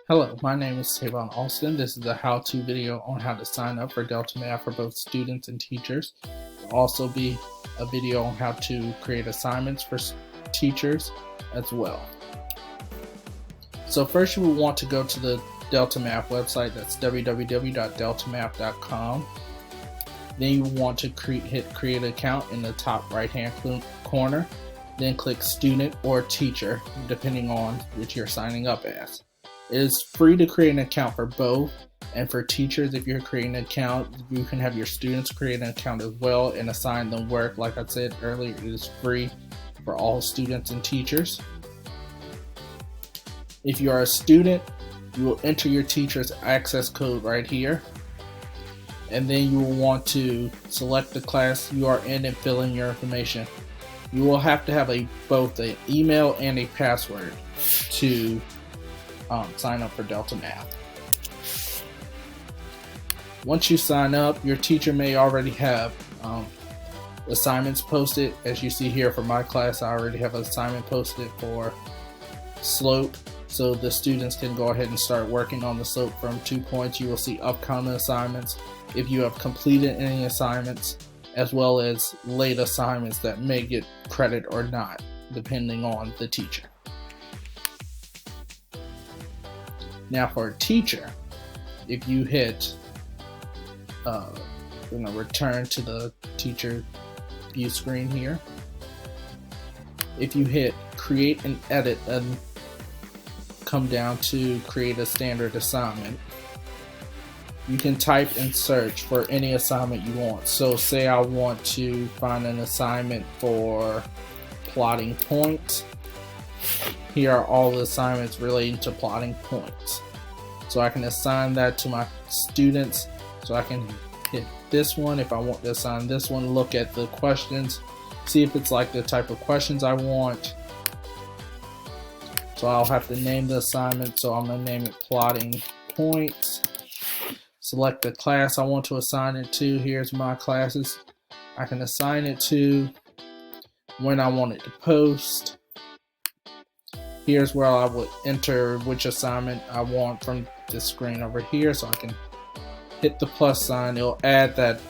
Hello, my name is Tavon Alston. This is a how-to video on how to sign up for Delta Math for both students and teachers. There will also be a video on how to create assignments for teachers as well. So first you will want to go to the Delta Math website. That's www.deltamath.com. Then you want to hit create account in the top right hand corner. Then click student or teacher depending on which you're signing up as. It is free to create an account for both, and for teachers, if you're creating an account, you can have your students create an account as well and assign them work. Like I said earlier, it is free for all students and teachers. If you are a student, you will enter your teacher's access code right here, and then you will want to select the class you are in and fill in your information. You will have to have both an email and a password to sign up for Delta Math. Once you sign up, your teacher may already have assignments posted. As you see here for my class, I already have an assignment posted for slope, so the students can go ahead and start working on the slope from 2 points. You will see upcoming assignments if you have completed any assignments, as well as late assignments that may get credit or not, depending on the teacher. Now for a teacher, if you hit return to the teacher view screen here, if you hit create and edit and come down to create a standard assignment, you can type and search for any assignment you want. So say I want to find an assignment for plotting points. Here are all the assignments relating to plotting points. So I can assign that to my students. So I can hit this one if I want to assign this one, look at the questions, see if it's like the type of questions I want. So I'll have to name the assignment. So I'm going to name it plotting points. Select the class I want to assign it to. Here's my classes. I can assign it to, when I want it to post. Here's where I would enter which assignment I want from this screen over here. So I can hit the plus sign. It'll add that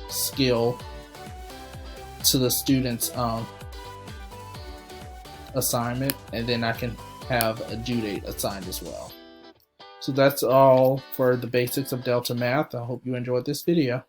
skill to the student's assignment, and then I can have a due date assigned as well. So that's all for the basics of Delta Math. I hope you enjoyed this video.